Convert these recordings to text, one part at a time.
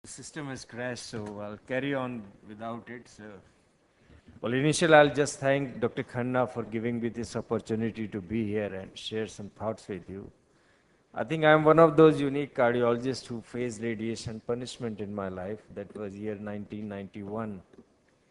System has crashed, so I'll carry on without it. Well, initially, I'll just thank Dr. Khanna for giving me this opportunity to be here and share some thoughts with you. I think I'm one of those unique cardiologists who faced radiation punishment in my life. That was year 1991.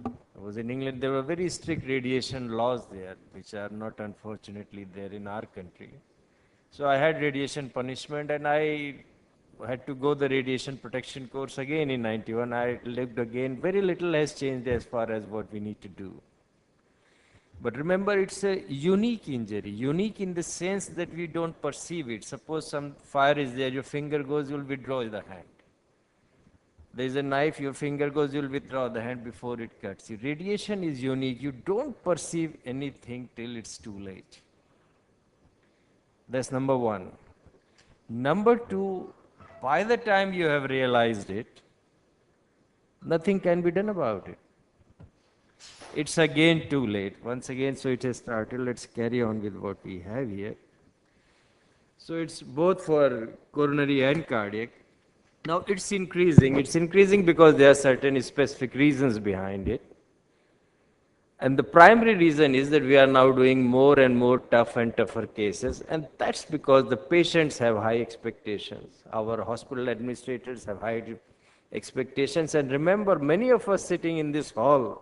I was in England. There were very strict radiation laws there, which are not unfortunately there in our country. So I had radiation punishment, and I had to go the radiation protection course again in 91. I lived again. Very little has changed as far as what we need to do. But remember, it's a unique injury. Unique in the sense that we don't perceive it. Suppose some fire is there, your finger goes, you'll withdraw the hand. There is a knife, your finger goes, you'll withdraw the hand before it cuts you. Radiation is unique. You don't perceive anything till it's too late. That's number one. Number two, by the time you have realized it, nothing can be done about it. It's again too late. Once again, so it has started. Let's carry on with what we have here. So it's both for coronary and cardiac. Now it's increasing. It's increasing because there are certain specific reasons behind it. And the primary reason is that we are now doing more and more tough and tougher cases, and that's because the patients have high expectations. Our hospital administrators have high expectations, and remember, many of us sitting in this hall,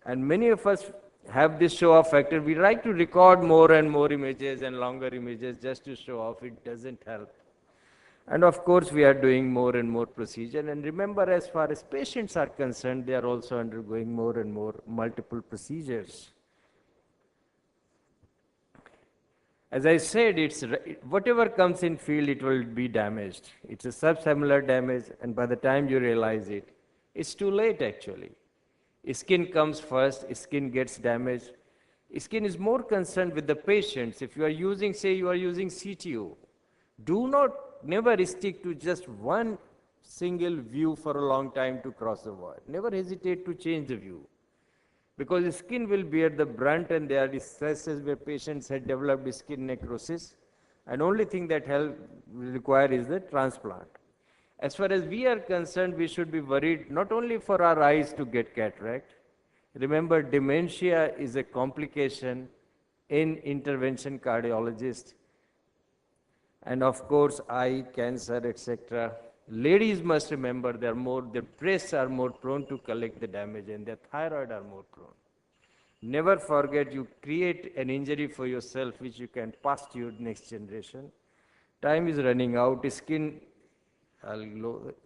and many of us have this show-off factor. We like to record more and more images and longer images just to show off. It doesn't help. And of course, we are doing more and more procedure. And remember, as far as patients are concerned, they are also undergoing more and more multiple procedures. As I said, it's whatever comes in field, it will be damaged. It's a subcellular damage, and by the time you realize it, it's too late actually. Skin comes first, skin gets damaged. Skin is more concerned with the patients. If you are using, say you are using CTO, never stick to just one single view for a long time to cross the wire. Never hesitate to change the view. Because the skin will bear the brunt, and there are stresses where patients had developed skin necrosis. And only thing that will require is the transplant. As far as we are concerned, we should be worried not only for our eyes to get cataract. Remember, dementia is a complication in intervention cardiologist. And of course, eye cancer, etc. Ladies must remember their breasts are more prone to collect the damage, and their thyroid are more prone. Never forget, you create an injury for yourself which you can pass to your next generation. Time is running out. Skin,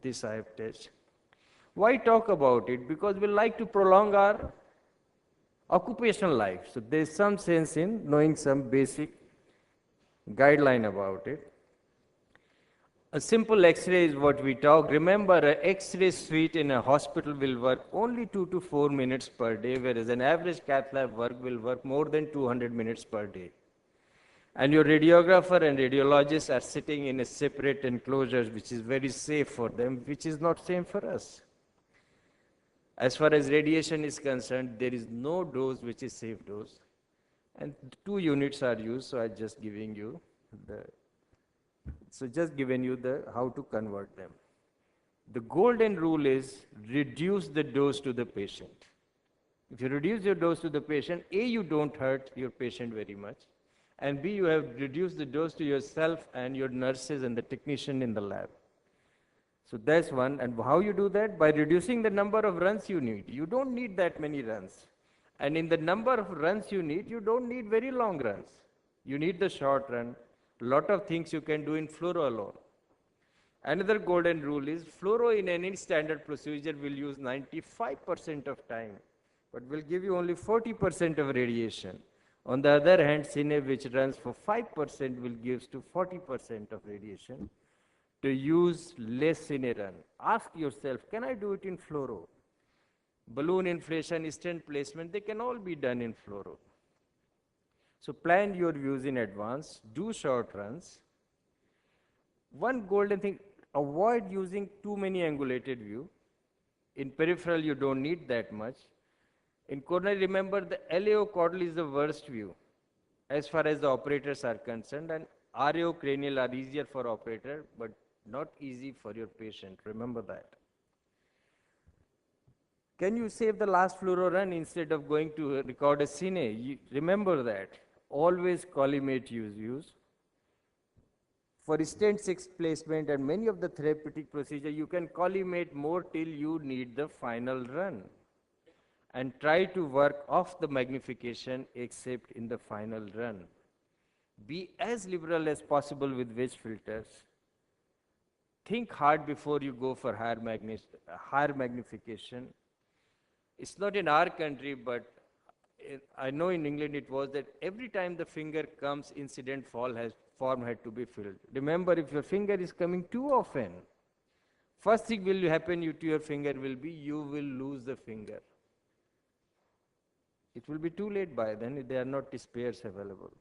this I have touched. Why talk about it? Because we like to prolong our occupational life. So there is some sense in knowing some basic guideline about it. A simple X-ray is what we talk. Remember, an X-ray suite in a hospital will work only 2 to 4 minutes per day, whereas an average cath lab work will work more than 200 minutes per day. And your radiographer and radiologist are sitting in a separate enclosures, which is very safe for them, which is not same for us. As far as radiation is concerned, there is no dose which is safe dose. And 2 units are used, so I'm just giving you how to convert them. The golden rule is reduce the dose to the patient. If you reduce your dose to the patient, A, you don't hurt your patient very much, and B, you have reduced the dose to yourself and your nurses and the technician in the lab. So that's one. And how you do that? By reducing the number of runs you need. You don't need that many runs. And in the number of runs you need, you don't need very long runs. You need the short run. A lot of things you can do in fluoro alone. Another golden rule is fluoro in any standard procedure will use 95% of time, but will give you only 40% of radiation. On the other hand, cine, which runs for 5%, will give to 40% of radiation. To use less cine run, ask yourself, can I do it in fluoro? Balloon inflation, stent placement, they can all be done in fluoro. So plan your views in advance, do short runs. One golden thing, avoid using too many angulated view. In peripheral, you don't need that much. In coronary, remember the LAO caudal is the worst view as far as the operators are concerned, and RAO cranial are easier for operator, but not easy for your patient. Remember that. Can you save the last fluoro run instead of going to record a cine? Remember that. Always collimate use. For stent six placement and many of the therapeutic procedure, you can collimate more till you need the final run. And try to work off the magnification except in the final run. Be as liberal as possible with wedge filters. Think hard before you go for higher magnification. It's not in our country, but I know in England it was that every time the finger comes, incident form had to be filled. Remember, if your finger is coming too often, first thing will happen to your finger will be you will lose the finger. It will be too late by then if there are not spares available.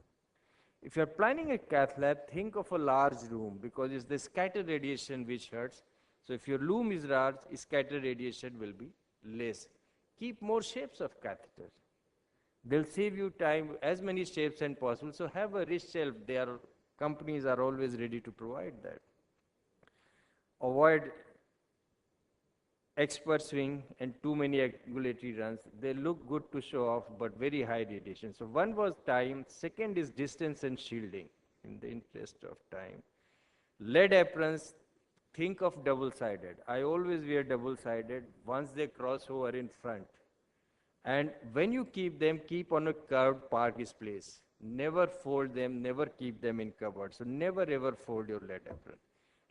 If you are planning a cath lab, think of a large room because it's the scattered radiation which hurts. So if your room is large, scattered radiation will be less. Keep more shapes of catheters. They'll save you time, as many shapes as possible. So have a rich shelf. Companies are always ready to provide that. Avoid expert swing and too many angulatory runs. They look good to show off, but very high radiation. So one was time. Second is distance and shielding, in the interest of time. Lead aprons, think of double-sided. I always wear double-sided once they cross over in front. And when you keep them, keep on a curved park place. Never fold them, never keep them in cupboard. So never ever fold your lead apron.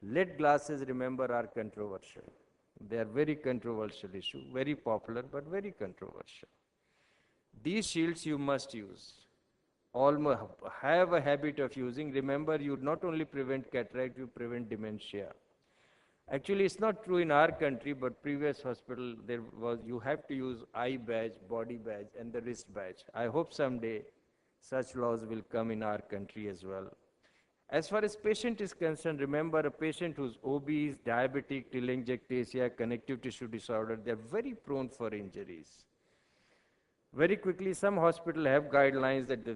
Lead glasses, remember, are controversial. They are very controversial issue, very popular, but very controversial. These shields you must use. Almost have a habit of using. Remember, you not only prevent cataract, you prevent dementia. Actually, it's not true in our country, but previous hospital, you have to use eye badge, body badge, and the wrist badge. I hope someday such laws will come in our country as well. As far as patient is concerned, remember a patient who's obese, diabetic, telangiectasia, connective tissue disorder, they're very prone for injuries. Very quickly, some hospitals have guidelines that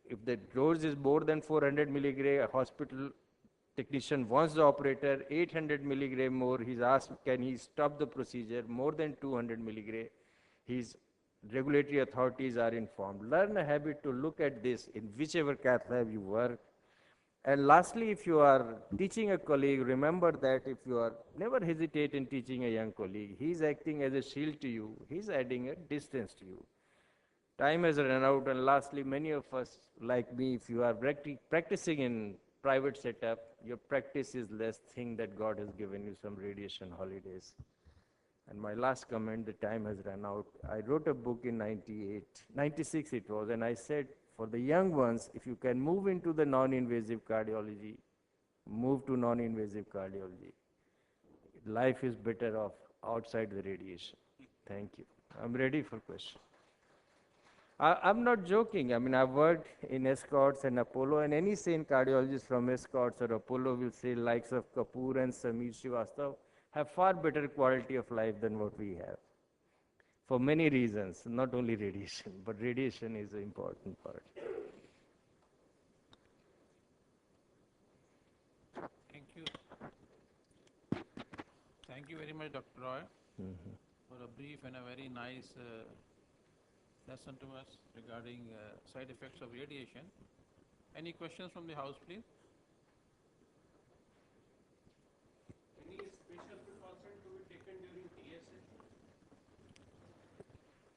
if the dose is more than 400 milligram, a hospital technician wants the operator 800 milligram more, he's asked, can he stop the procedure? More than 200 milligram, his regulatory authorities are informed. Learn a habit to look at this in whichever cath lab you work. And lastly, if you are teaching a colleague, remember that if you are, never hesitate in teaching a young colleague. He's acting as a shield to you. He's adding a distance to you. Time has run out, and lastly, many of us, like me, if you are practicing in private setup, your practice is less. Think that God has given you some radiation holidays. And my last comment, the time has run out. I wrote a book in 96 it was, and I said, for the young ones, if you can move into the non-invasive cardiology, move to non-invasive cardiology. Life is better off outside the radiation. Thank you. I'm ready for questions. I'm not joking. I mean, I've worked in Escorts and Apollo, and any sane cardiologist from Escorts or Apollo will say likes of Kapoor and Samir Srivastav have far better quality of life than what we have. For many reasons, not only radiation, but radiation is an important part. Thank you. Thank you very much, Dr. Roy, for a brief and a very nice lesson to us regarding side effects of radiation. Any questions from the house, please? Any special precaution to be taken during DSA?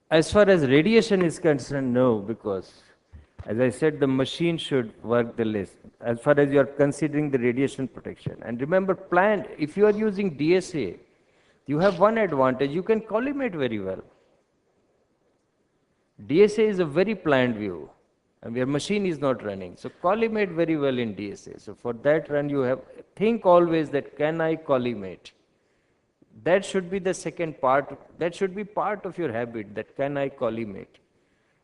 As far as radiation is concerned, no, because as I said, the machine should work the less. As far as you are considering the radiation protection. And remember, if you are using DSA, you have one advantage, you can collimate very well. DSA is a very planned view, and your machine is not running. So collimate very well in DSA. So for that run, you have, think always that can I collimate? That should be the second part. That should be part of your habit, that can I collimate?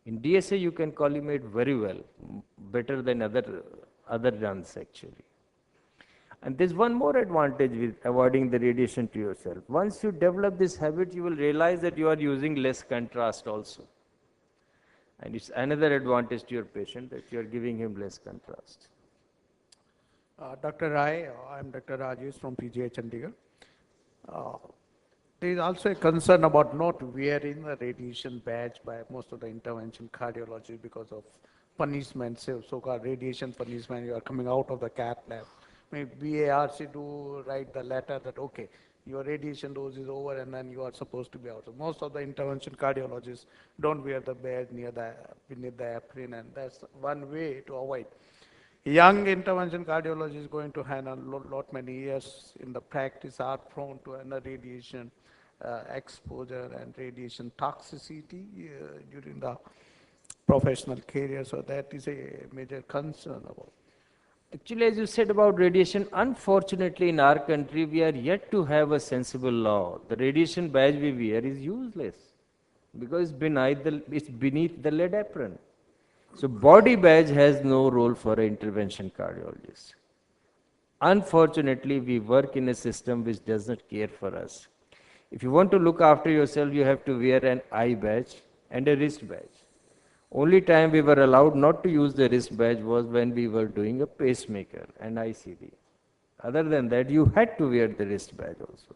In DSA, you can collimate very well, better than other runs actually. And there's one more advantage with avoiding the radiation to yourself. Once you develop this habit, you will realize that you are using less contrast also. And it's another advantage to your patient that you are giving him less contrast. Dr. Rai, I'm Dr. Rajesh from PGI Chandigarh. There is also a concern about not wearing a radiation badge by most of the intervention cardiologists because of punishment, so-called radiation punishment. You are coming out of the cath lab. Maybe BARC do write the letter that, okay, your radiation dose is over and then you are supposed to be out. So most of the intervention cardiologists don't wear the badge beneath the apron, and that's one way to avoid. Young intervention cardiology is going to have a lot many years in the practice are prone to an radiation exposure and radiation toxicity during the professional career. So that is a major concern about. Actually, as you said about radiation, unfortunately in our country we are yet to have a sensible law. The radiation badge we wear is useless because it's beneath the lead apron. So body badge has no role for an intervention cardiologist. Unfortunately, we work in a system which does not care for us. If you want to look after yourself, you have to wear an eye badge and a wrist badge. Only time we were allowed not to use the wrist badge was when we were doing a pacemaker and ICD. Other than that, you had to wear the wrist badge also.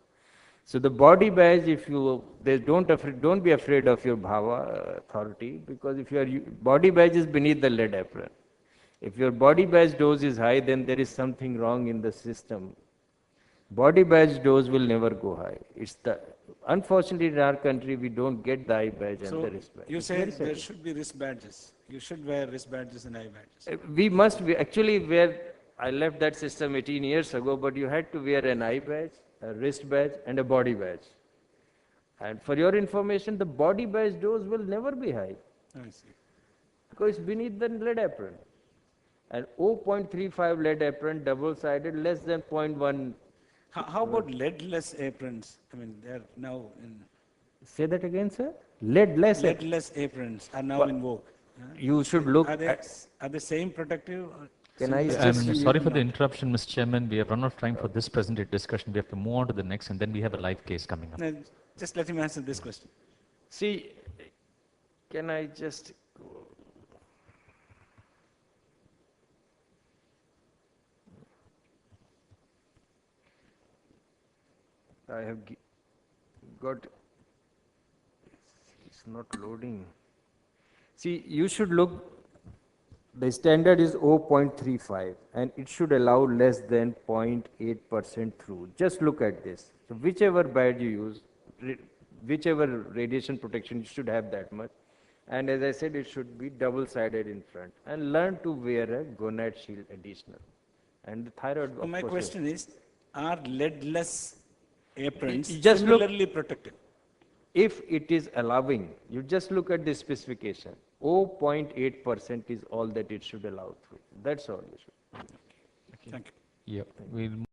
So the body badge, if you don't be afraid of your bhava authority, because if your body badge is beneath the lead apron, if your body badge dose is high, then there is something wrong in the system. Body badge dose will never go high. Unfortunately in our country we don't get the eye badge and the wrist badge. You say there should be wrist badges. You should wear wrist badges and eye badges. We must be actually I left that system 18 years ago, but you had to wear an eye badge, a wrist badge and a body badge. And for your information, the body badge dose will never be high. I see. Because it's beneath the lead apron. And 0.35 lead apron, double-sided, less than 0.1. How about leadless aprons? I mean, they're now in... Say that again, sir? Leadless. Leadless aprons are now in vogue. You should look Are they same protective? Can I I'm just sorry for the interruption, Mr. Chairman. We have run out of time for this present discussion. We have to move on to the next, and then we have a live case coming up. No, just let him answer this question. see? Can I just? I have got. It's not loading. See, you should look. The standard is 0.35 and it should allow less than 0.8% through. Just look at this. So whichever badge you use, whichever radiation protection, you should have that much. And as I said, it should be double-sided in front. And learn to wear a gonad shield additional. And the thyroid. So my question is, are leadless aprons Just look- similarly protective? If it is allowing, you just look at the specification. 0.8% is all that it should allow through. That's all you should. Thank you. Yeah, we'll